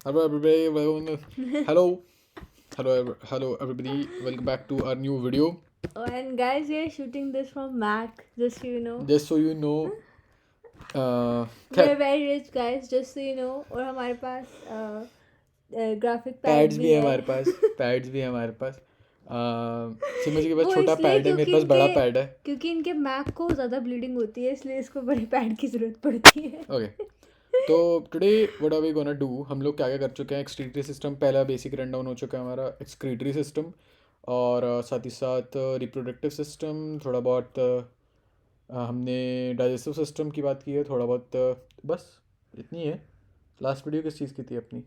Hello everybody, hello everybody. Welcome back to our new video. Oh, and guys, we are shooting this from Mac, just so you know. Just so you know, We're खैर very rich guys, just so you know. और हमारे पास graphic pad pads भी भी है है. हमारे पास, pads भी है हमारे पास. सिमर जी के पास वो छोटा इसलिए पैड है, मेरे क्योंकि पास बड़ा इनके पैड है. क्योंकि इनके मैक को ज़्यादा ब्लीडिंग होती है, इसलिए इसको बड़े पैड की ज़रूरत पड़ती है. ओके, तो today what are we gonna do. हम लोग क्या क्या कर चुके हैं. एक्सक्रीटरी सिस्टम पहला बेसिक रन डाउन हो चुका है हमारा, एक्सक्रीटरी सिस्टम. और साथ ही साथ रिप्रोडक्टिव सिस्टम, थोड़ा बहुत हमने डाइजेस्टिव सिस्टम की बात की है, थोड़ा बहुत बस इतनी है. लास्ट वीडियो किस चीज़ की थी अपनी?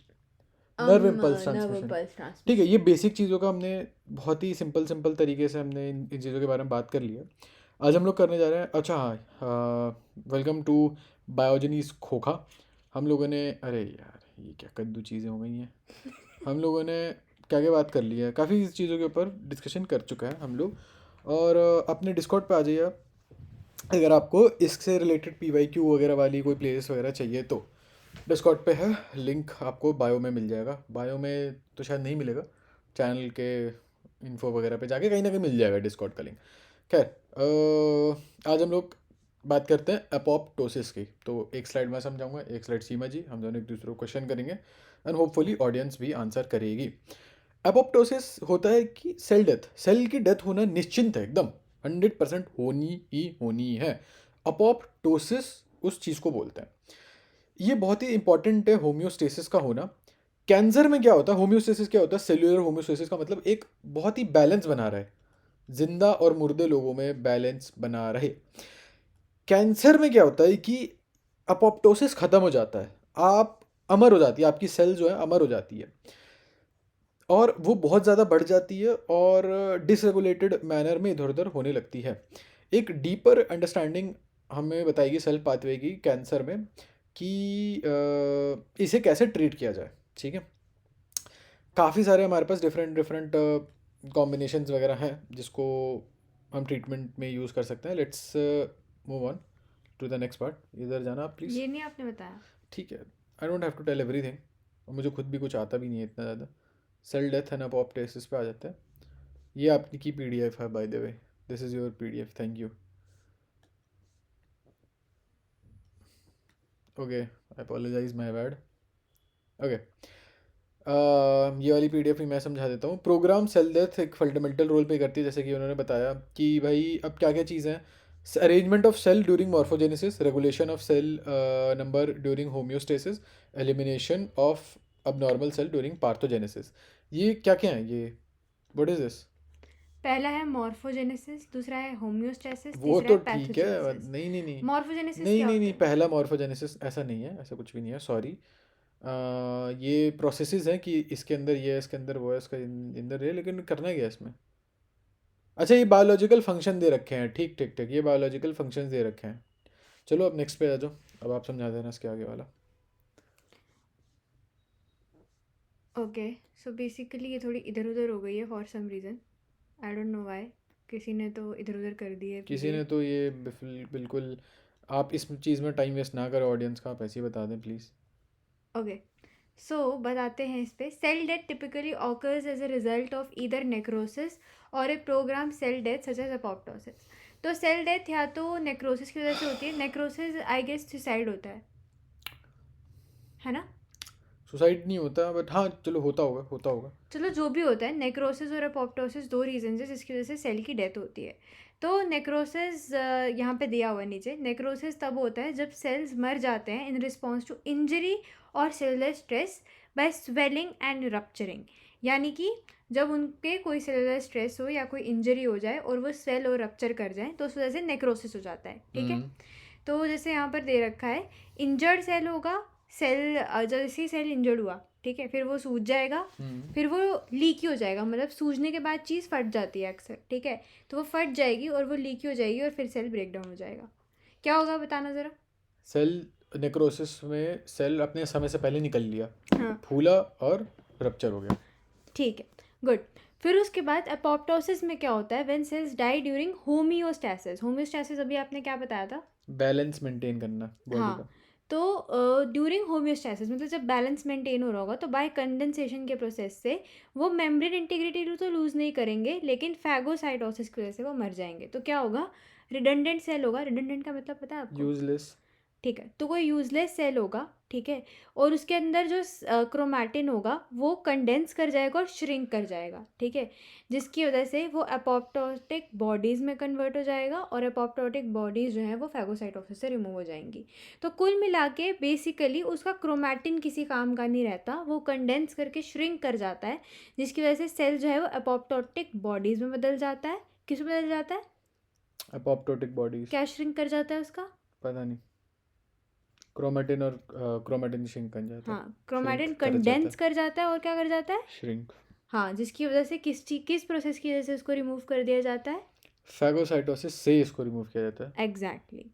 Nerve impulse transmission. ठीक है, ये बेसिक चीज़ों का हमने बहुत ही सिंपल तरीके से हमने इन चीज़ों के बारे में बात कर लिया. आज हम लोग करने जा रहे हैं. अच्छा हाँ, वेलकम टू बायोजेनीस खोखा. हम लोगों ने, अरे यार ये क्या कद्दू चीज़ें हो गई हैं. हम लोगों ने क्या क्या बात कर ली है, काफ़ी चीज़ों के ऊपर डिस्कशन कर चुका है हम लोग. और अपने डिस्कॉर्ड पे आ जाइए आप, अगर आपको इससे रिलेटेड PYQ वगैरह वाली कोई प्लेलिस्ट वगैरह चाहिए तो. डिस्कॉर्ड पे है, लिंक आपको बायो में मिल जाएगा. बायो में तो शायद नहीं मिलेगा, चैनल के इन्फो वगैरह पे जाके कहीं ना कहीं मिल जाएगा डिस्कॉर्ड का लिंक. खैर, आज हम लोग बात करते हैं एपोप्टोसिस की. तो एक स्लाइड मैं समझाऊंगा, एक स्लाइड सीमा जी, हम दोनों एक दूसरे को क्वेश्चन करेंगे एंड होपफुली ऑडियंस भी आंसर करेगी. एपोप्टोसिस होता है कि सेल डेथ, सेल की डेथ होना निश्चिंत है, एकदम 100% होनी ही होनी है. अपोप्टोसिस उस चीज़ को बोलते हैं. ये बहुत ही इंपॉर्टेंट है होम्योस्टेसिस का होना. कैंसर में क्या होता है, होम्योस्टेसिस क्या होता है, सेल्यूलर होम्योस्टेसिस का मतलब एक बहुत ही बैलेंस बना रहे, जिंदा और मुर्दे लोगों में बैलेंस बना रहे. कैंसर में क्या होता है कि अपोप्टोसिस खत्म हो जाता है, आप अमर हो जाती है, आपकी सेल जो है अमर हो जाती है और वो बहुत ज़्यादा बढ़ जाती है और डिसरेगुलेटेड मैनर में इधर उधर होने लगती है. एक डीपर अंडरस्टैंडिंग हमें बताएगी सेल पाथवे की कैंसर में कि इसे कैसे ट्रीट किया जाए. ठीक है, काफ़ी सारे हमारे पास डिफरेंट डिफरेंट कॉम्बिनेशंस वगैरह हैं जिसको हम ट्रीटमेंट में यूज़ कर सकते हैं. Let's move on to the next part. इधर जाना आप प्लीज़. ये नहीं आपने बताया. ठीक है, I don't have to tell everything, और मुझे खुद भी कुछ आता भी नहीं है इतना ज़्यादा. सेल डेथ एंड अपोप्टोसिस पे आ जाते हैं. ये आपकी की PDF है by the way, this is your PDF, thank you. Okay, I apologise, my bad. Okay, ये वाली PDF ही मैं समझा देता हूँ. प्रोग्राम सेल डेथ एक फंडामेंटल रोल प्ले करती है, जैसे कि उन्होंने बताया कि भाई अब क्या क्या चीज़ें हैं. Arrangement of cell during morphogenesis, regulation of cell number during homeostasis, elimination of abnormal cell during pathogenesis. ये क्या क्या है ये, व्हाट इज दिस? पहला है मॉर्फोजेनेसिस, दूसरा है होम्योस्टेसिस, वो तीसरा तो है ठीक है, पैथोजेनेसिस. नहीं नहीं नहीं, मॉर्फोजेनेसिस नहीं क्या नहीं होता नहीं, है? पहला मॉर्फोजेनेसिस ऐसा नहीं है, ऐसा कुछ भी नहीं है, सॉरी. ये प्रोसेसेस हैं कि इसके अंदर ये है, इसके अंदर वो है, इसका अंदर ये, लेकिन करना क्या है इसमें. अच्छा, ये बायोलॉजिकल फंक्शन दे रखे हैं, ठीक ठीक ठीक, ये बायोलॉजिकल फंक्शंस दे रखे हैं. चलो अब नेक्स्ट पे आ जाओ, अब आप समझा देना इसके आगे वाला. ओके, सो बेसिकली ये थोड़ी इधर उधर हो गई है for some reason. I don't know why. किसी ने तो इधर उधर कर दी है किसी ने PDF. तो ये बिल्कुल. आप इस चीज़ में टाइम वेस्ट ना करो ऑडियंस का, आप ऐसे ही बता दें प्लीज़. ओके, सो बताते हैं इस पे. Cell death typically occurs as a result of either necrosis or a program cell death such as apoptosis. तो सेल डेथ या तो नेक्रोसिस की वजह से होती है. नेक्रोसिस आई गेस सुसाइड होता है ना? सुसाइड नहीं होता, बट हाँ चलो होता होगा, होता होगा. चलो जो भी होता है, नेक्रोसिस और अपोप्टोसिस दो रीजन है जिसकी वजह से सेल की डेथ होती है. तो नेक्रोसिस यहाँ पे दिया हुआ है नीचे. नेक्रोसिस तब होता है जब सेल्स मर जाते हैं इन रिस्पॉन्स टू इंजरी और cellular stress by swelling and rupturing. यानी कि जब उन पे कोई सेलुलर स्ट्रेस हो या कोई इंजरी हो जाए और वो सेल और रप्चर कर जाए तो उस वजह से नेक्रोसिस हो जाता है. ठीक है, तो जैसे यहाँ पर दे रखा है, इंजर्ड सेल होगा. सेल जैसे ही सेल इंजर्ड हुआ, ठीक है, फिर वो सूज जाएगा. फिर वो लीकी हो जाएगा, मतलब सूजने के बाद चीज़ फट जाती है अक्सर. ठीक है, तो वो फट जाएगी और वो लीकी हो जाएगी और फिर सेल ब्रेक डाउन हो जाएगा. क्या होगा बताना ज़रा. सेल नेक्रोसिस में सेल अपने समय से पहले निकल लिया, हाँ, फूला और रप्चर हो गया. ठीक है, गुड. फिर उसके बाद अपोप्टोसिस में क्या होता है, when cells die during homeostasis. Homeostasis अभी आपने क्या बताया था? बैलेंस मेंटेन करना बॉडी हाँ, का. तो ड्यूरिंग होम्योस्टैसिस मतलब जब बैलेंस मेंटेन हो रहा होगा तो बाय कंडेंसेशन के प्रोसेस से वो मेम्ब्रेन इंटीग्रिटी तो लूज़ नहीं करेंगे, लेकिन फैगोसाइटोसिस की वजह से वो मर जाएंगे। तो क्या होगा, रिडंडेंट सेल होगा। रिडंडेंट का मतलब पता है आपको? यूजलेस। ठीक है, तो कोई यूजलेस सेल होगा, ठीक है, और उसके अंदर जो क्रोमैटिन होगा वो कंडेंस कर जाएगा और श्रिंक कर जाएगा, ठीक है, जिसकी वजह से वो एपोप्टोटिक बॉडीज़ में कन्वर्ट हो जाएगा और एपोप्टोटिक बॉडीज़ जो हैं वो फैगोसाइटोसिस से रिमूव हो जाएंगी। तो कुल मिला के बेसिकली उसका क्रोमैटिन किसी काम का नहीं रहता, वो कंडेंस करके श्रिंक कर जाता है, जिसकी वजह से सेल जो है वो एपोप्टोटिक बॉडीज़ में बदल जाता है। किस में बदल जाता है? Apoptotic bodies. क्या श्रिंक कर जाता है उसका? पता नहीं। क्रोमेटिन और क्रोमेटिन श्रिंक कर जाता है। हाँ, श्रिंक क्रोमैटिन कर जाता कंडेंस है। कर जाता है और क्या कर जाता है? श्रिंक। हाँ, जिसकी वजह से किस प्रोसेस की वजह से उसको रिमूव कर दिया जाता है? फैगोसाइटोसिस से इसको रिमूव किया जाता है। एग्जैक्टली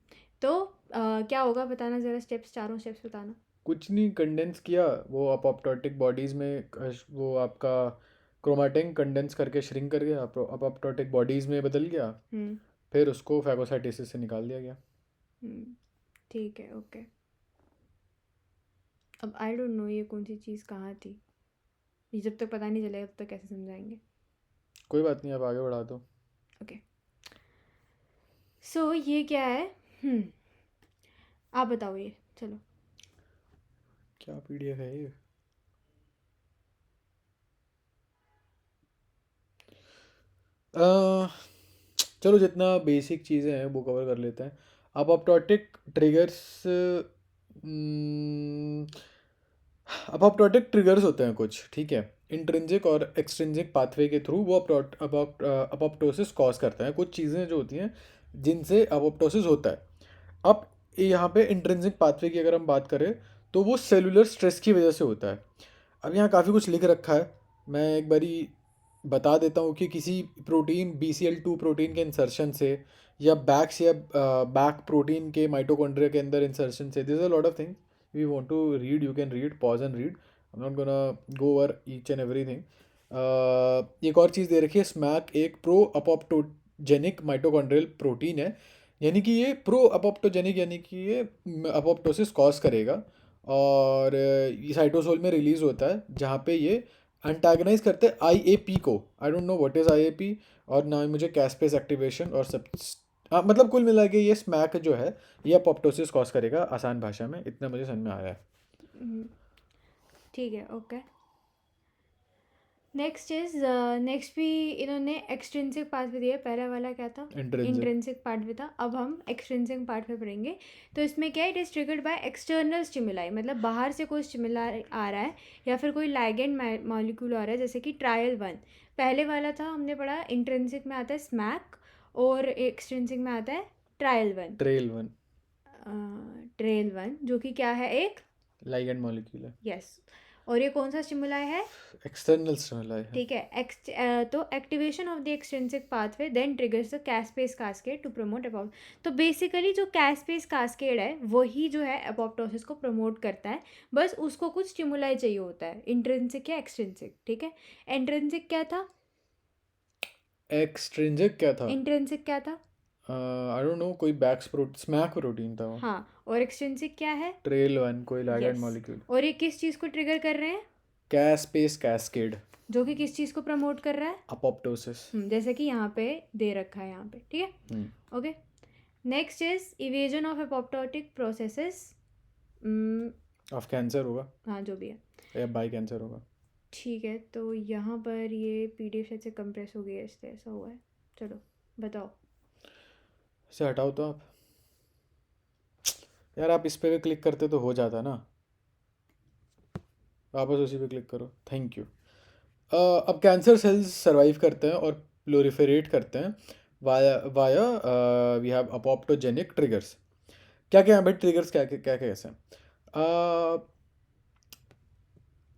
तो क्या होगा बताना ज़रा, स्टेप्स, चारों स्टेप्स बताना। कुछ नहीं, कंडेंस किया वो अपोप्टोटिक बॉडीज़ में, वो आपका क्रोमेटिन कंडेंस करके श्रिंक कर गया, अपोप्टोटिक बॉडीज़ में बदल गया, हम्म फिर उसको फैगोसाइटोसिस से निकाल दिया गया। हम्म, ठीक है, ओके। अब आई डोंट नो ये कौन सी चीज़ कहाँ थी, ये जब तक पता नहीं चलेगा तब तक कैसे समझाएंगे। कोई बात नहीं, आप आगे बढ़ा दो। ओके, सो ये क्या है? हम्म आप बताओ ये, चलो। क्या पीडीएफ है ये? अह, चलो जितना बेसिक चीज़ें हैं वो कवर कर लेते हैं। अपोप्टोटिक ट्रिगर्स, अपोप्टोटिक ट्रिगर्स होते हैं कुछ, ठीक है, इंट्रिंसिक और एक्सट्रिंसिक पाथवे के थ्रू वो अपोप्टोसिस कॉज करते हैं। कुछ चीज़ें जो होती हैं जिनसे अपोप्टोसिस होता है। अब यहाँ पे इंट्रिंसिक पाथवे की अगर हम बात करें तो वो सेलुलर स्ट्रेस की वजह से होता है। अब यहाँ काफ़ी कुछ लिख रखा है, मैं एक बारी बता देता हूँ कि किसी प्रोटीन BCL2 प्रोटीन के इंसर्शन से, या बैक प्रोटीन के माइटोकॉन्ड्रिया के अंदर इंसर्शन से, this a lot of things we want to read, you can read, pause and read, I am not gonna go over each and everything. एक और चीज़ दे रखी है, स्मैक एक प्रो अपोप्टोजेनिक माइटोकॉन्ड्रियल प्रोटीन है, यानी कि ये प्रो अपोप्टोजेनिक, यानी कि ये अपोप्टोसिस कॉज करेगा, और ये साइटोसोल में रिलीज होता है, जहाँ पे ये एंटागनाइज करते हैं IAP को। आई don't know what is IAP, और ना ही मुझे कैस्पेस एक्टिवेशन और सब। हाँ, मतलब कुल मिला के ये स्मैक जो है ये अपोप्टोसिस कॉज करेगा, आसान भाषा में इतना मुझे समझ में आया है। हम्म, ठीक है, ओके। नेक्स्ट भी इन्होंने एक्सट्रिंसिक पार्ट दिया। पहला वाला क्या था? इंट्रिंसिक। इंट्रिंसिक पार्ट भी था। अब हम एक्सट्रिंसिक पार्ट पे पढ़ेंगे। तो इसमें क्या है, it is triggered by external stimuli, मतलब बाहर से कोई स्टिमुलाई आ रहा है या फिर कोई लाइगेंड मॉलिक्यूल आ रहा है, जैसे कि ट्रायल 1। पहले वाला था हमने पढ़ा, इंट्रिंसिक में आता है स्मैक और एक्सट्रिंसिक में आता है ट्रायल 1। ट्रेल 1 ट्रेल 1 जो कि क्या है, एक, लाइगेंड मॉलिक्यूल है, यस, और ये कौन सा स्टिमुलाई है? एक्सटर्नल स्टिमुलाई है। ठीक है, तो activation of the extrinsic pathway then triggers the caspase cascade to promote apop. तो बेसिकली जो कैस्पेस कास्केड है वही जो है अपोप्टोसिस को प्रमोट करता है, बस उसको कुछ स्टिमुलाई चाहिए होता है, इंट्रिंसिक या एक्सट्रिंसिक, ठीक है। इंट्रिंसिक क्या था? एक्सट्रिंसिक क्या था? इंट्रिंसिक क्या था? आई डोंट नो, कोई स्मैक प्रोटीन था वो। हाँ, और एक्सट्रिंसिक क्या है? ट्रेल 1 कोई लाइगेंड यस, मॉलिक्यूल। और ये किस चीज़ को ट्रिगर कर रहे हैं? कैस्पेस कैस्केड। जो कि किस चीज़ को प्रमोट कर रहा है? अपोप्टोसिस। जैसे कि यहाँ पे दे रखा है, यहाँ पे, ठीक है, okay. Next is evasion of apoptotic processes of cancer होगा, हाँ, जो भी है, या बाई कैंसर होगा। ठीक है। तो यहाँ पर ये PDF शायद से कंप्रेस हो गई है, इसलिए ऐसा हुआ है। चलो बताओ। इसे हटाओ तो आप, यार आप इस पे भी क्लिक करते तो हो जाता ना, वापस उसी पे क्लिक करो, थैंक यू। अब कैंसर सेल्स सर्वाइव करते हैं और प्लोरिफेरेट करते हैं via via we have apoptogenic triggers. क्या क्या है भाई ट्रिगर्स, क्या क्या क्या कैसे हैं?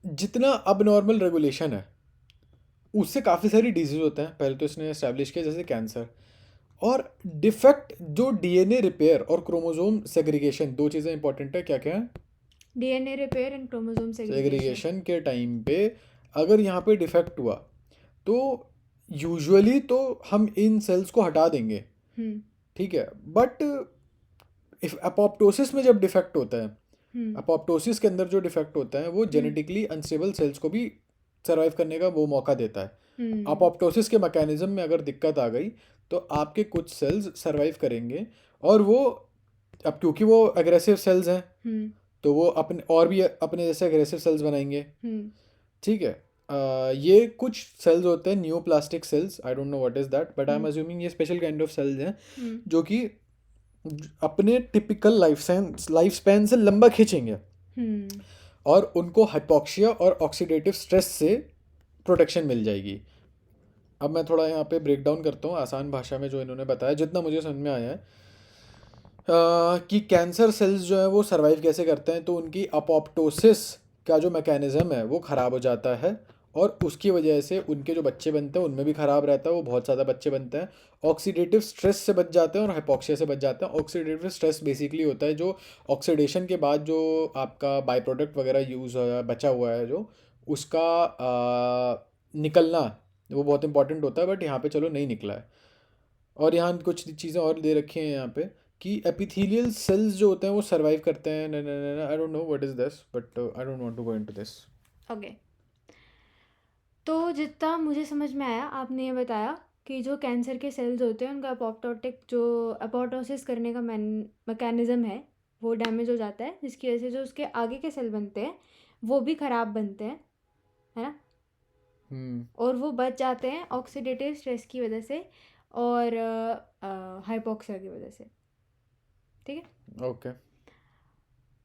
जितना अब नॉर्मल रेगुलेशन है उससे काफ़ी सारी डिजीज़ होते हैं, पहले तो इसने एस्टैब्लिश किया, जैसे कैंसर, और डिफेक्ट जो DNA रिपेयर और क्रोमोसोम सेग्रीगेशन, दो चीज़ें इंपॉर्टेंट है, क्या क्या है? DNA repair and chromosome segregation. Segregation के टाइम पे अगर यहाँ पे डिफेक्ट हुआ तो यूजुअली तो हम इन सेल्स को हटा देंगे, ठीक है, बट इफ अपोप्टोसिस में जब डिफेक्ट होता है अपोप्टोसिस के अंदर जो डिफेक्ट होता है वो जेनेटिकली अनस्टेबल सेल्स को भी सर्वाइव करने का वो मौका देता है। अपोप्टोसिस के मैकेनिज्म में अगर दिक्कत आ गई तो आपके कुछ सेल्स सर्वाइव करेंगे, और वो अब क्योंकि वो एग्रेसिव सेल्स हैं तो वो अपने और भी अपने जैसे एग्रेसिव सेल्स बनाएंगे। ठीक है। ये कुछ सेल्स होते हैं neoplastic cells, I don't know what is that, but I am assuming ये स्पेशल काइंड ऑफ सेल्स हैं जो कि अपने टिपिकल लाइफ स्पैन से लंबा खींचेंगे और उनको हाइपोक्सिया और ऑक्सीडेटिव स्ट्रेस से प्रोटेक्शन मिल जाएगी। अब मैं थोड़ा यहाँ पे ब्रेक डाउन करता हूँ आसान भाषा में जो इन्होंने बताया, जितना मुझे समझ में आया है कि कैंसर सेल्स जो है वो सर्वाइव कैसे करते हैं। तो उनकी अपोप्टोसिस का जो मैकेनिज़्म है वो ख़राब हो जाता है, और उसकी वजह से उनके जो बच्चे बनते हैं उनमें भी ख़राब रहता है, वो बहुत ज़्यादा बच्चे बनते हैं। ऑक्सीडेटिव स्ट्रेस से बच जाते हैं और हाइपोक्सिया से बच जाते हैं। ऑक्सीडेटिव स्ट्रेस बेसिकली होता है जो ऑक्सीडेशन के बाद जो आपका बाई प्रोडक्ट वगैरह यूज़ बचा हुआ है जो उसका निकलना, वो बहुत इंपॉर्टेंट होता है, बट यहाँ पे चलो नहीं निकला है। और यहाँ कुछ चीज़ें और दे रखी हैं यहाँ पे कि एपिथेलियल सेल्स जो होते हैं वो सर्वाइव करते हैं। I don't know what is this, but I don't want to go into this. Okay, तो जितना मुझे समझ में आया आपने ये बताया कि जो कैंसर के सेल्स होते हैं उनका अपोप्टोटिक जो अपोप्टोसिस करने का मैकेनिज़्म है वो डैमेज हो जाता है, जिसकी वजह से जो उसके आगे के सेल बनते हैं वो भी ख़राब बनते हैं, है ना। और वो बच जाते हैं ऑक्सीडेटिव स्ट्रेस की वजह से और हाइपोक्सिया की वजह से। ठीक है, ओके।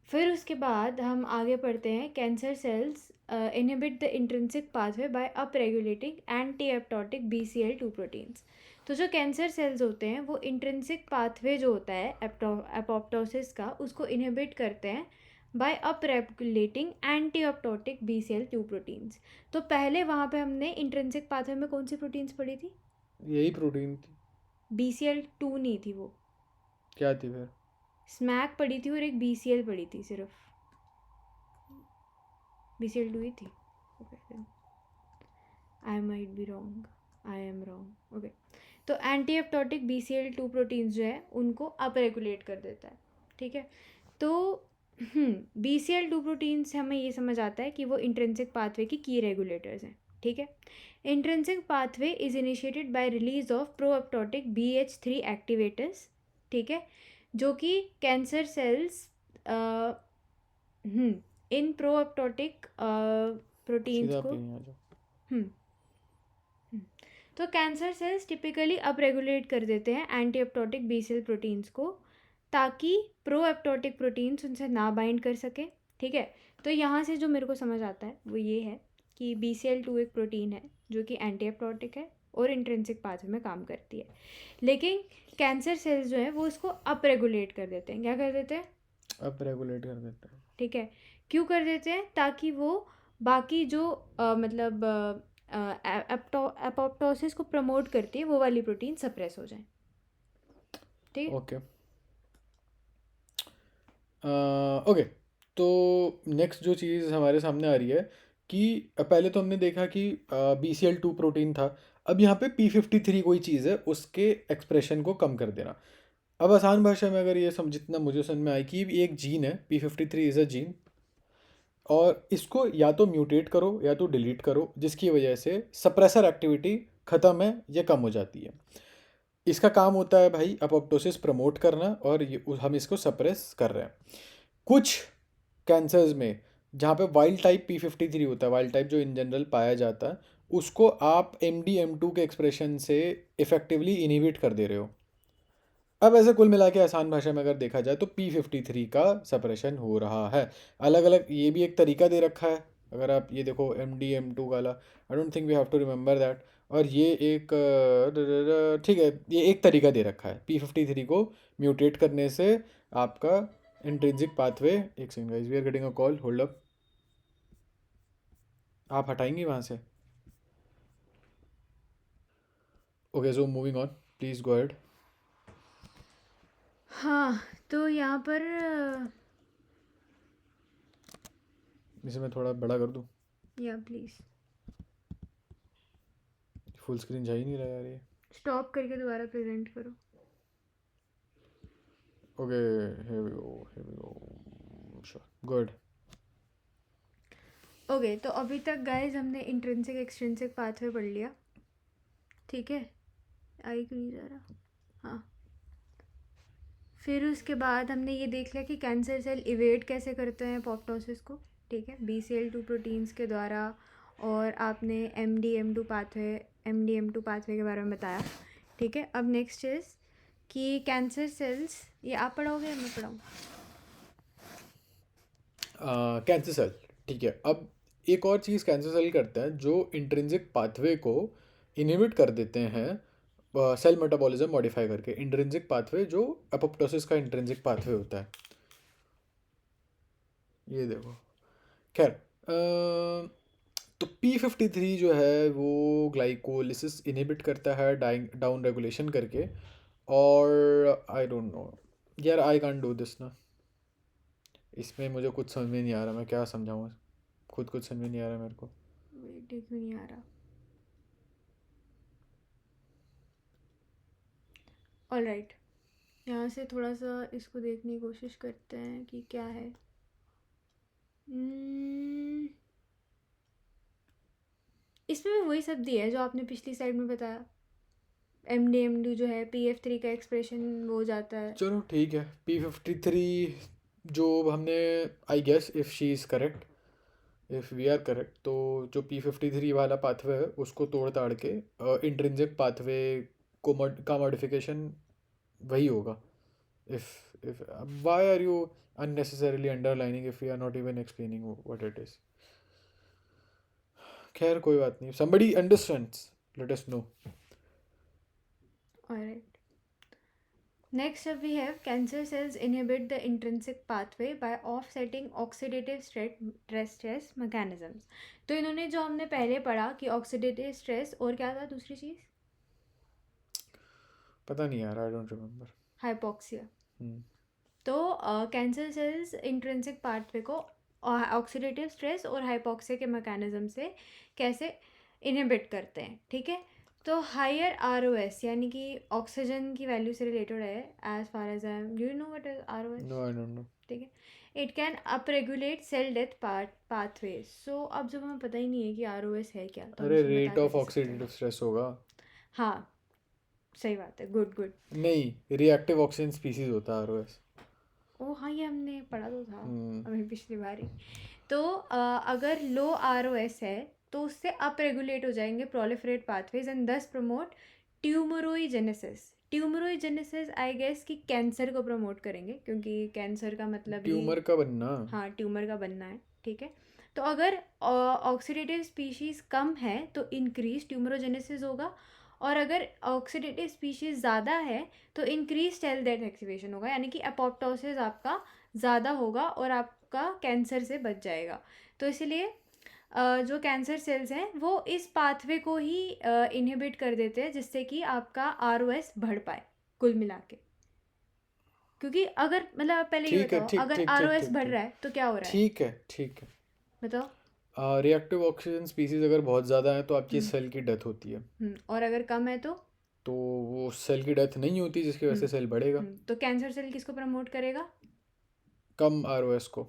फिर उसके बाद हम आगे पढ़ते हैं cancer cells inhibit the intrinsic pathway by up regulating anti apoptotic BCL2 proteins. तो जो कैंसर सेल्स होते हैं वो इंट्रिंसिक पाथवे जो होता है एपोप्टोसिस का उसको इनहिबिट करते हैं by up regulating anti apoptotic BCL2 proteins. तो पहले वहाँ पे हमने इंट्रिंसिक पाथवे में कौन सी प्रोटीन्स पढ़ी थी? यही प्रोटीन थी। BCL2 नहीं थी वो, क्या थी फिर? स्मैक पढ़ी थी और एक BCL पढ़ी थी, सिर्फ BCL2 ही थी। Okay, I might be wrong, I am wrong. Okay, तो एंटी एप्टोटिक BCL2 प्रोटीन्स जो है उनको अप रेगुलेट कर देता है। ठीक है, तो BCL2 प्रोटीन्स से हमें ये समझ आता है कि वो इंट्रिंसिक पाथवे की रेगुलेटर्स हैं। ठीक है, intrinsic pathway is initiated by release of pro apoptotic BH3 activators. ठीक है, जो कि कैंसर सेल्स इन प्रो एप्टोटिक प्रोटीन्स सीधा को पे ही आ जाओ। हम्म तो cancer cells typically up regulate कर देते हैं एंटी एप्टोटिक BCL प्रोटीन्स को, ताकि प्रो एप्टोटिक प्रोटीन्स उनसे ना बाइंड कर सके। ठीक है, तो यहाँ से जो मेरे को समझ आता है वो ये है कि BCL2 एक प्रोटीन है जो कि एंटी एप्टोटिक है और इंट्रिंसिक पाथवे में काम करती है, लेकिन कैंसर सेल्स जो है वो उसको अप रेगुलेट कर देते हैं। क्या कर देते हैं? अब रेगुलेट कर देते हैं। ठीक है, क्यों कर देते हैं? ताकि वो बाकी जो मतलब एपोप्टोसिस को प्रमोट करती है वो वाली प्रोटीन सप्रेस हो जाए। ठीक है, ओके। ओके, तो नेक्स्ट जो चीज़ हमारे सामने आ रही है कि पहले तो हमने देखा कि BCL2 प्रोटीन था। अब यहाँ पे P53 कोई चीज़ है, उसके एक्सप्रेशन को कम कर देना। अब आसान भाषा में अगर ये जितना मुझे समझ में आए कि ये एक जीन है, P53 इज़ अ जीन, और इसको या तो म्यूटेट करो या तो डिलीट करो, जिसकी वजह से सप्रेसर एक्टिविटी ख़त्म है या कम हो जाती है। इसका काम होता है भाई अपोप्टोसिस प्रमोट करना, और ये हम इसको सप्रेस कर रहे हैं। कुछ कैंसर्स में जहाँ पे वाइल्ड टाइप P53 होता है, वाइल्ड टाइप जो इन जनरल पाया जाता है, उसको आप MDM2 के एक्सप्रेशन से इफेक्टिवली इनहिबिट कर दे रहे हो। अब ऐसे कुल मिला के आसान भाषा में अगर देखा जाए तो P53 का सप्रेशन हो रहा है। अलग अलग ये भी एक तरीका दे रखा है, अगर आप ये देखो MDM2 वाला, I don't think we have to remember that. और ये एक ठीक है, ये एक तरीका दे रखा है P53 को म्यूटेट करने से आपका इंट्रिंसिक पाथवे। एक second guys, we are getting a call, hold up. आप हटाएंगे वहाँ से? Okay, so moving on, please go ahead. हाँ, तो यहाँ पर इसे मैं थोड़ा बड़ा कर दूँ? या प्लीज़ फुल स्क्रीन जा ही नहीं रहा यार ये। स्टॉप करके दोबारा प्रेजेंट करो। Okay, here we go, here we go. Sure, good. Okay, तो अभी तक गाइज हमने इंट्रिंसिक एक्सट्रिंसिक पाथवे पढ़ लिया, ठीक है। आई क्यों नहीं जा रहा? हाँ, फिर उसके बाद हमने ये देख लिया कि कैंसर सेल इवेट कैसे करते हैं एपोप्टोसिस को, ठीक है, BCL2 प्रोटीन्स के द्वारा। और आपने MDM2 पाथवे के बारे में बताया, ठीक है। अब नेक्स्ट इज कि कैंसर सेल्स, ये आप पढ़ोगे या मैं पढ़ाऊँ? कैंसर सेल, ठीक है। अब एक और चीज़ कैंसर सेल करते हैं जो इंट्रिंसिक पाथवे को इनहिबिट कर देते हैं, सेल मेटाबॉलिज्म मॉडिफाई करके। इंट्रिंसिक पाथवे जो एपोप्टोसिस का इंट्रिंसिक पाथवे होता है, ये देखो। खैर, तो P53 जो है वो ग्लाइकोलिसिस इनहिबिट करता है डाउन रेगुलेशन करके। और आई डोंट नो यार, आई कांट डू दिस ना, इसमें मुझे कुछ समझ में नहीं आ रहा, मैं क्या समझाऊँ, खुद कुछ समझ में नहीं आ रहा मेरे को। वेट, क्यों नहीं आ रहा? ऑल राइट, यहाँ से थोड़ा सा इसको देखने की कोशिश करते हैं कि क्या है। इसमें भी वही सब दिया है जो आपने पिछली स्लाइड में बताया। MDMD जो है, PF3 का एक्सप्रेशन वो हो जाता है। चलो ठीक है, P53 जो हमने, I guess if she is correct, if we are correct, तो जो P53 वाला पाथवे है उसको तोड़ ताड़ के इंट्रिंसिक पाथवे को का मॉडिफिकेशन वही होगा। If why are you unnecessarily underlining if we are not even explaining what it is? खैर कोई बात नहीं, somebody understands, let us know. Alright. Next up we have cancer cells inhibit the intrinsic pathway by offsetting oxidative stress mechanisms. तो इन्होंने जो हमने पहले पढ़ा कि oxidative stress और क्या था दूसरी चीज़? पता नहीं यार, I don't remember. Hypoxia. तो कैंसर सेल्स इंट्रिंसिक पाथवे को ऑक्सीडेटिव स्ट्रेस और हाइपोक्सिया के मैकेनिज्म से कैसे इनहिबिट करते हैं, ठीक है। तो हायर ROS यानी कि ऑक्सीजन की वैल्यू से रिलेटेड है, as far as I am, do you know what is ROS? No, I don't know. ठीक है। It can up regulate cell death pathway. So अब जब हमें पता ही नहीं है कि ROS है क्या, तो हम अरे इसमें रेट बता ऑफ कैसे सकते ऑक्सीडेटिव हैं? स्ट्रेस होगा। हाँ, सही बात है, गुड गुड। नहीं, रिएक्टिव ऑक्सीजन स्पीसीज होता है ROS। ओ हाँ, ये हमने पढ़ा तो था हम्म, अभी पिछली बार ही। तो अगर लो ROS है तो उससे अप रेगुलेट हो जाएंगे प्रोलिफरेट पाथवेज एंड दस प्रमोट ट्यूमरोइजेनेसिस आई गेस कि कैंसर को प्रमोट करेंगे, क्योंकि कैंसर का मतलब ही ट्यूमर का बनना। हाँ ट्यूमर का बनना है, ठीक है। तो अगर ऑक्सीडेटिव स्पीशीज़ कम है तो इंक्रीज ट्यूमरोजेनेसिस होगा, और अगर ऑक्सीडेटिव स्पीशीज़ ज़्यादा है तो इंक्रीज सेल डेथ एक्टिवेशन होगा, यानी कि एपोप्टोसिस आपका ज़्यादा होगा और आपका कैंसर से बच जाएगा। तो इसलिए जो कैंसर सेल्स हैं वो इस पाथवे को ही इनहिबिट कर देते हैं, जिससे कि आपका ROS बढ़ पाए कुल मिला के। क्योंकि अगर मतलब आप पहले ये ठीक है, बताओ, ठीक अगर ठीक ठीक ROS ठीक बढ़ ठीक रहा है तो क्या हो रहा है? ठीक है, ठीक है। बताओ। रिएक्टिव ऑक्सीजन स्पीसीज अगर बहुत ज़्यादा है तो आपकी सेल की डेथ होती है। और अगर कम है तो वो सेल की डेथ नहीं होती, जिसकी वजह से सेल बढ़ेगा। तो कैंसर सेल किसको प्रमोट करेगा? कम ROS को।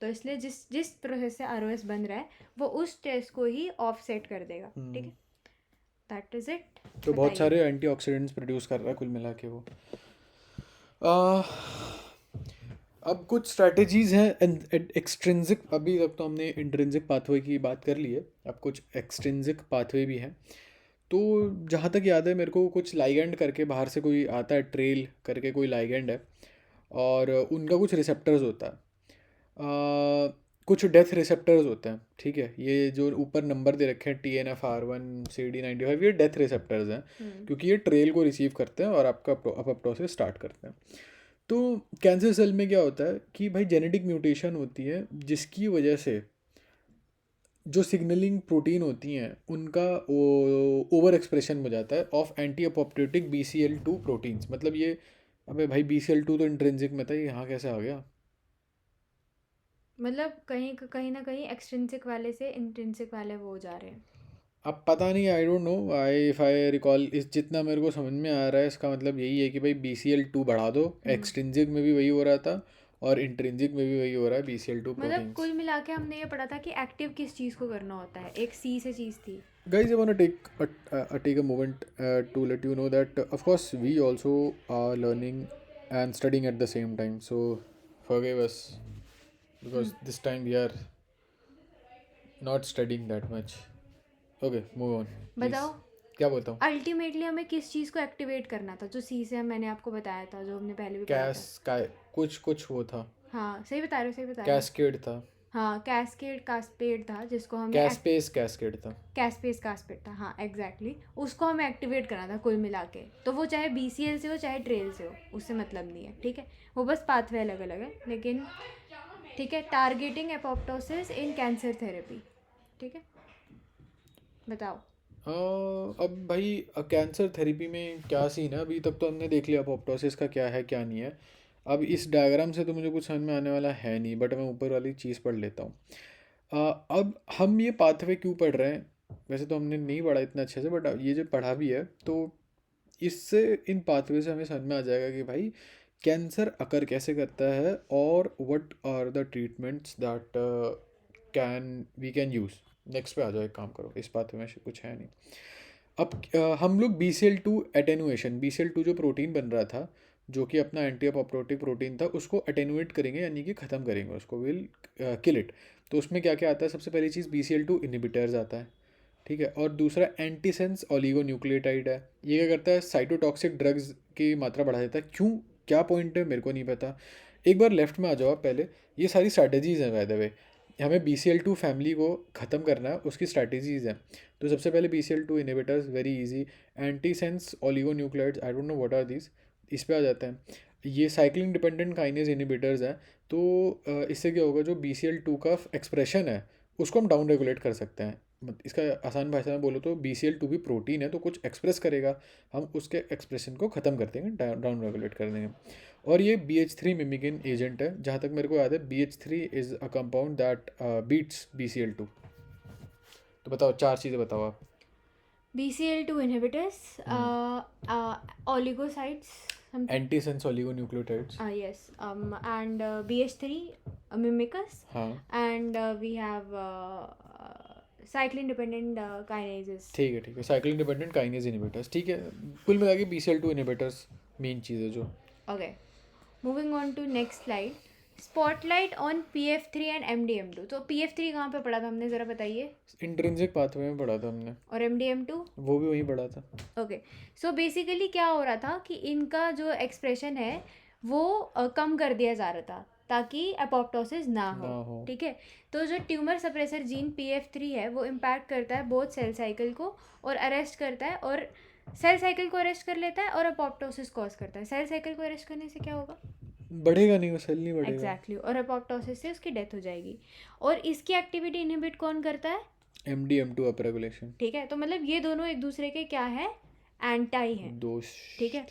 तो इसलिए जिस जिस प्रोसेस से ROS बन रहा है वो उस स्ट्रेस को ही ऑफसेट कर देगा, ठीक है। That is it. तो बहुत सारे एंटीऑक्सीडेंट्स प्रोड्यूस कर रहा है कुल मिला के वो। आ, अब कुछ स्ट्रैटेजीज हैं एक्सट्रिंसिक, अभी तक तो हमने इंट्रिंसिक पाथवे की बात कर ली है, अब कुछ एक्सट्रिंसिक पाथवे भी हैं। तो जहाँ तक याद है मेरे को, कुछ लाइगेंड करके बाहर से कोई आता है, ट्रेल करके कोई लाइगेंड है, और उनका कुछ रिसेप्टर्स होता है। कुछ डेथ रिसेप्टर्स होते हैं, ठीक है। ये जो ऊपर नंबर दे रखे हैं TNF-R1 CD95, ये डेथ रिसेप्टर्स हैं, क्योंकि ये ट्रेल को रिसीव करते हैं और आपका अपोप्टोसिस स्टार्ट करते हैं। तो कैंसर सेल में क्या होता है कि भाई जेनेटिक म्यूटेशन होती है, जिसकी वजह से जो सिग्नलिंग प्रोटीन होती हैं उनका ओवर एक्सप्रेशन हो जाता है of anti apoptotic BCL2 proteins. मतलब ये, अबे भाई BCL2 तो इंट्रिंसिक में था, ये यहाँ कैसे आ गया? मतलब कहीं ना कहीं एक्सट्रिंसिक वाले से इंट्रिंसिक वाले वो हो जा रहे हैं। अब पता नहीं, आई don't no, if I recall, इस जितना मेरे को समझ में आ रहा है इसका मतलब यही है कि भाई BCL2 बढ़ा दो, एक्सट्रिंसिक में भी वही हो रहा था, और इंट्रिंसिक में भी वही हो रहा है, BCL2 मतलब प्रोटीन्स। कुल मिला के हमने ये पढ़ा था कि एक्टिव किस चीज़ को करना होता है, एक सी से चीज़ थी। Guys, I want to take a moment to let you know that of course we also are learning and studying at the same time. So forgive us because this time we are not studying that much. Okay, move on, please. बताओ क्या बोलता हूँ? Ultimately हमें किस चीज़ को activate करना था, जो सी से मैंने आपको बताया था, जो हमने पहले भी पढ़ा था। कुछ कुछ वो था, हाँ सही बता रहे हो, सही बता रहे हो। कैस्केड था, हाँ कैस्केड कास्पेड था, जिसको हमें कैस्पेस कैस्केड था। कैस्पेस कास्पेड था, हाँ एग्जैक्टली उसको हमें एक्टिवेट करना था कुल मिला के। तो वो चाहे BCL से हो चाहे ट्रेल से हो, उससे मतलब नहीं है, ठीक है। वो बस पाथवे अलग अलग है, लेकिन ठीक है। टारगेटिंग एपोप्टोसिस इन कैंसर थेरेपी, ठीक है। बताओ। अब भाई कैंसर थेरेपी में क्या सीन है, अभी तक तो हमने देख लिया अपोप्टोसिस का क्या है क्या नहीं है। अब इस डायग्राम से तो मुझे कुछ समझ में आने वाला है नहीं, बट मैं ऊपर वाली चीज़ पढ़ लेता हूँ। अब हम ये पाथवे क्यों पढ़ रहे हैं, वैसे तो हमने नहीं पढ़ा इतना अच्छे से, बट ये जो पढ़ा भी है तो इससे इन पाथवे से हमें समझ में आ जाएगा कि भाई कैंसर अकर कैसे करता है और what are the treatments that we can use. Next पे आ जाओ, एक काम करो, इस पाथवे में कुछ है नहीं। अब हम लोग BCL2 एटेनुएशन, BCL2 जो प्रोटीन बन रहा था, जो कि अपना एंटी अपोप्टोटिक प्रोटीन था, उसको अटेनुएट करेंगे, यानी कि ख़त्म करेंगे उसको, विल किल इट। तो उसमें क्या क्या आता है, सबसे पहली चीज़ BCL2 इनिबिटर्स आता है, ठीक है। और दूसरा एंटीसेंस ओलिगोन्यूक्लियोटाइड है। ये क्या करता है, साइटोटॉक्सिक ड्रग्स की मात्रा बढ़ा देता है। क्यों, क्या पॉइंट है मेरे को नहीं पता। एक बार लेफ्ट में आ जाओ आप पहले, ये सारी स्ट्रैटेजीज़ हैं बाय द वे। हमें BCL2 फैमिली को ख़त्म करना है, उसकी स्ट्रैटेजीज़ हैं। तो सबसे पहले BCL2 inhibitors, very easy. Antisense oligonucleotides, I don't know what are this, इस पे आ जाते हैं। ये साइक्लिन डिपेंडेंट काइनेज इनिबिटर्स हैं। तो इससे क्या होगा, जो BCL2 का एक्सप्रेशन है उसको हम डाउन रेगुलेट कर सकते हैं। इसका आसान भाषा में बोलो तो BCL2 भी प्रोटीन है, तो कुछ एक्सप्रेस करेगा, हम उसके एक्सप्रेशन को ख़त्म कर देंगे, डाउन रेगुलेट कर देंगे। और ये BH3 मिमिकिन एजेंट है, जहाँ तक मेरे को याद है BH3 is a compound that beats BCL2। तो बताओ, चार चीज़ें बताओ आप। BCL2 inhibitors, oligosides, something. Antisense oligonucleotides. Yes, and BH3 mimicus, हाँ and we have cyclin dependent kinases. ठीक है, ठीक है, साइक्लिन डिपेंडेंट काइनेज इनिबिटर्स, ठीक है। कुल मिला के BCL2 इनिबिटर्स मेन चीज़ है जो। Okay, moving on to next slide. Spotlight on PF3 and MDM2. तो PF3 कहाँ पे पढ़ा था हमने, ज़रा बताइए। इंट्रिंसिक पाथवे में पढ़ा था हमने, और MDM2? वो भी वहीं पढ़ा था। ओके, सो बेसिकली क्या हो रहा था कि इनका जो एक्सप्रेशन है वो कम कर दिया जा रहा था, ताकि अपोप्टोसिस ना ना हो, हो। ठीक है। तो जो ट्यूमर सप्रेसर जीन PF3 है वो इम्पैक्ट करता है बोथ सेल साइकिल को, और अरेस्ट करता है, और सेल साइकिल को अरेस्ट कर लेता है और अपोप्टोसिस कॉज करता है। सेल साइकिल को अरेस्ट करने से क्या होगा, बढ़ेगा नहीं, वो सेल नहीं बढ़ेगा। एग्जैक्टली और अपोप्टोसिस से उसकी डेथ हो जाएगी। और इसकी एक्टिविटी इनहिबिट कौन करता है, MDM2 अप रेगुलेशन। ठीक है। तो मतलब ये दोनों एक दूसरे के क्या है, एंटाई हैं, दोष। ठीक है।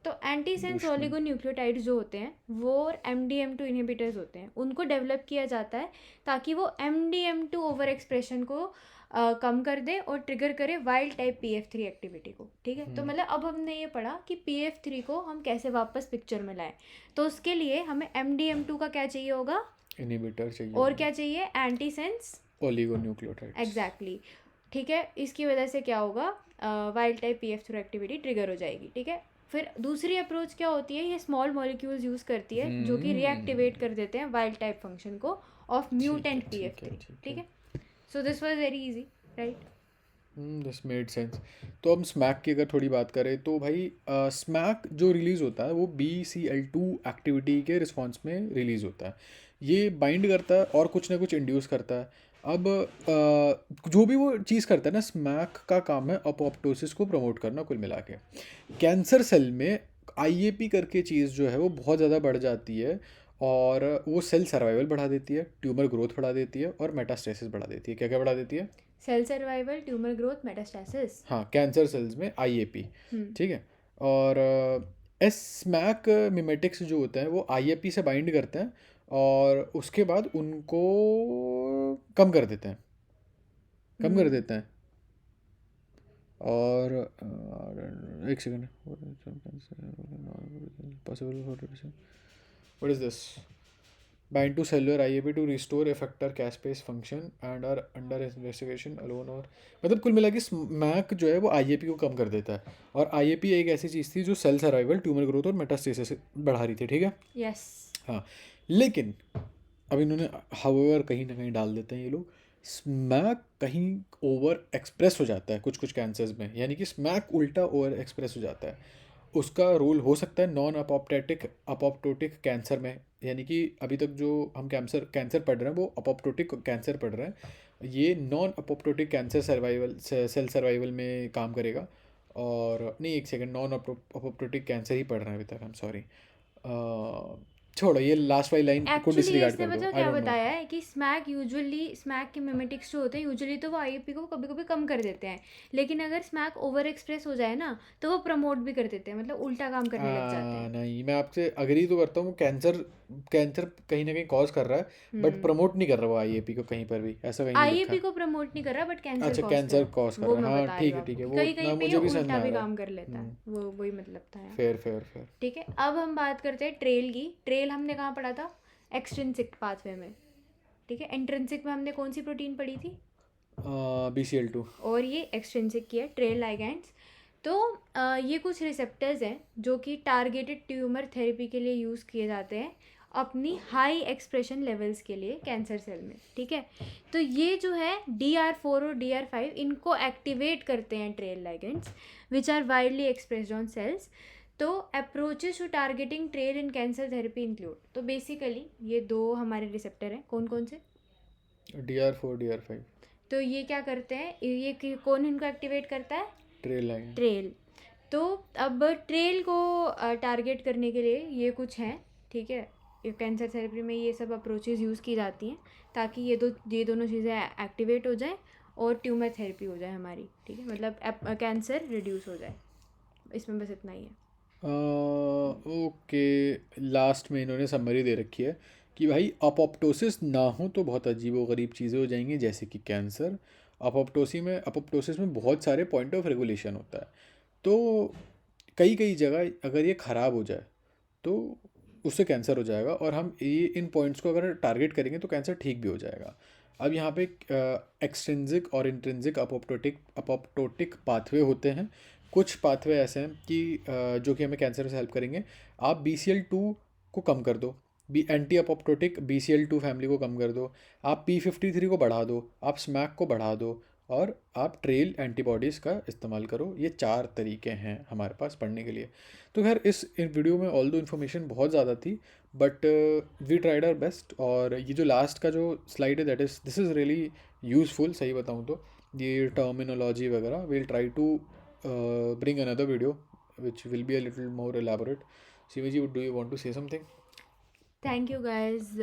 तो एंटीसेंस दुश्मन। ओलिगोन्यूक्लियोटाइड्स जो होते हैं वो MDM2 इनहिबिटर्स होते हैं, उनको डेवलप किया जाता है ताकि वो MDM2 ओवर एक्सप्रेशन को कम कर दे और ट्रिगर करे वाइल्ड टाइप PF3 एक्टिविटी को, ठीक है। तो मतलब अब हमने ये पढ़ा कि PF3 को हम कैसे वापस पिक्चर में लाएं। तो उसके लिए हमें MDM2 का क्या चाहिए होगा, इनिबिटर चाहिए और क्या चाहिए, एंटीसेंस ओलिगोन्यूक्लियोटाइड्स। एग्जैक्टली, ठीक है। इसकी वजह से क्या होगा, wild type PF3 activity trigger हो जाएगी, ठीक है। फिर दूसरी अप्रोच क्या होती है, ये स्मॉल मॉलिक्यूल्स यूज़ करती है जो कि रीएक्टिवेट कर देते हैं वाइल्ड टाइप फंक्शन को ऑफ म्यूटेंट PF3, ठीक है। So this was very easy, right. This made sense. तो हम स्मैक की अगर थोड़ी बात करें तो भाई स्मैक जो रिलीज़ होता है वो BCL2 एक्टिविटी के रिस्पॉन्स में रिलीज़ होता है। ये बाइंड करता है और कुछ ना कुछ इंड्यूस करता है। अब जो भी वो चीज़ करता है ना, स्मैक का काम है अपोप्टोसिस को प्रमोट करना कुल मिला के। कैंसर सेल में IAP करके चीज़ जो है वो बहुत ज़्यादा बढ़ जाती है, और वो सेल सर्वाइवल बढ़ा देती है, ट्यूमर ग्रोथ बढ़ा देती है, और मेटास्टेसिस बढ़ा देती है। क्या क्या बढ़ा देती है? Cell survival, tumour growth, metastasis. हाँ, कैंसर सेल्स में IAP, ठीक है। और स्मैक मिमेटिक्स जो होते हैं वो IAP से बाइंड करते हैं और उसके बाद उनको कम कर देते हैं, कम कर देते हैं। और एक second, possible what is this, bind to cellular IAP to restore effector caspase function and are under investigation alone. और मतलब कुल मिला के स्मैक जो है वो IAP को कम कर देता है, और IAP एक ऐसी चीज़ थी जो सेल सर्वाइवल, ट्यूमर ग्रोथ और मेटास्टेसिस बढ़ा रही थी, ठीक है। यस। हाँ, लेकिन अब इन्होंने हाउएवर कहीं ना कहीं डाल देते हैं ये लोग, स्मैक कहीं ओवर एक्सप्रेस हो जाता है कुछ कुछ कैंसर्स में, यानी कि स्मैक उल्टा ओवर एक्सप्रेस हो जाता है। उसका रोल हो सकता है नॉन अपोप्टोटिक अपोप्टोटिक कैंसर में, यानी कि अभी तक जो हम कैंसर कैंसर पढ़ रहे हैं वो अपोप्टोटिक कैंसर पढ़ रहे हैं, ये non apoptotic cancer survival cell survival में काम करेगा। और नहीं, एक सेकंड, नॉन अपोप्टोटिक कैंसर ही पढ़ रहे हैं अभी तक, आई एम सॉरी। छोड़ो, ये लास्ट वाली लाइन को एक्चुअली डिसरिगार्ड इसने कर दो, मतलब आई क्या डोंट नो। बताया है कि स्मैक के मिमेटिक्स जो होते हैं यूजुअली तो वो आईएपी को कभी कभी कम कर देते हैं, लेकिन अगर स्मैक ओवर एक्सप्रेस हो जाए ना तो वो प्रमोट भी कर देते हैं, मतलब उल्टा काम करने लग जाते हैं। नहीं, मैं आपसे अग्री तो करता हूँ, कैंसर कैंसर कहीं ना कहीं कॉज कर रहा है, बट हम्म। प्रमोट नहीं कर रहा वो IAP को कहीं पर भी, ऐसा कहीं नहीं लिखा आईएपी है। को प्रमोट नहीं कर रहा बट कैंसर अच्छा, कॉज कर कैंसर रहा कॉज है, कर वो रहा मैं है, हाँ बता रही ठीक हूँ है ठीक आपको है, कि वो कहीं उतना कहीं पे ये मुझे भी समझ में उल्टा आ भी रहा काम कर है। लेता है, वो वही मतलब था यहाँ। Fair fair fair. ठीक है, अब हम बात करते हैं ट्रेल की। ट्रेल हमने कहाँ पढ़ा था? एक्सट्रिंसिक पाथवे में। ठीक है, इंट्रिंसिक में हमने कौन सी प्रोटीन पढ़ी थी? BCL2। और ये एक्सट्रिंसिक की है, ट्रेल लाइगैंड्स। तो ये कुछ रिसेप्टर्स हैं जो कि टारगेटेड ट्यूमर थेरेपी के लिए यूज़ किए जाते हैं अपनी हाई एक्सप्रेशन लेवल्स के लिए कैंसर सेल में। ठीक है, तो ये जो है DR4 और DR5 इनको एक्टिवेट करते हैं TRAIL ligands which are widely expressed on cells. तो approaches to targeting TRAIL in cancer therapy include, तो बेसिकली ये दो हमारे रिसेप्टर हैं, कौन कौन से? DR4 DR5। तो ये क्या करते हैं, ये कौन इनको एक्टिवेट करता है? Trail line. ट्रेल। तो अब ट्रेल को टारगेट करने के लिए ये कुछ हैं। ठीक है, कैंसर थेरेपी में ये सब अप्रोचेस यूज़ की जाती हैं ताकि ये दोनों चीज़ें एक्टिवेट हो जाए और ट्यूमर थेरेपी हो जाए हमारी। ठीक है, मतलब कैंसर रिड्यूस हो जाए, इसमें बस इतना ही है। ओके, लास्ट में इन्होंने समरी दे रखी है कि भाई अपोप्टोसिस ना हो तो बहुत अजीब व गरीब चीज़ें हो जाएंगी, जैसे कि कैंसर। अपोप्टोसिस में बहुत सारे पॉइंट ऑफ रेगुलेशन होता है, तो कई कई जगह अगर ये ख़राब हो जाए तो उससे कैंसर हो जाएगा, और हम ये इन पॉइंट्स को अगर टारगेट करेंगे तो कैंसर ठीक भी हो जाएगा। अब यहाँ पे एक्सट्रिंसिक और इंट्रिंसिक अपोप्टोटिक पाथवे होते हैं। कुछ पाथवे ऐसे हैं कि जो कि हमें कैंसर से हेल्प करेंगे। आप BCL2 को कम कर दो, B anti apoptotic BCL2 family को कम कर दो, आप P53 को बढ़ा दो, आप स्मैक को बढ़ा दो, और आप ट्रेल एंटीबॉडीज़ का इस्तेमाल करो। ये 4 तरीके हैं हमारे पास पढ़ने के लिए। तो खैर इस वीडियो में ऑल दो इन्फॉर्मेशन बहुत ज़्यादा थी, but we tried our best. और ये जो लास्ट का जो स्लाइड है, दिस इज़ रियली यूज़फुल, सही बताऊँ तो ये टर्मिनोलॉजी वगैरह will try to bring another video which will be a little more elaborate. Simi ji, do you want to say something? Thank you guys.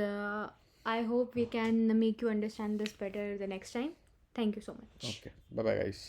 I hope we can make you understand this better the next time. Thank you so much. Okay, bye bye guys.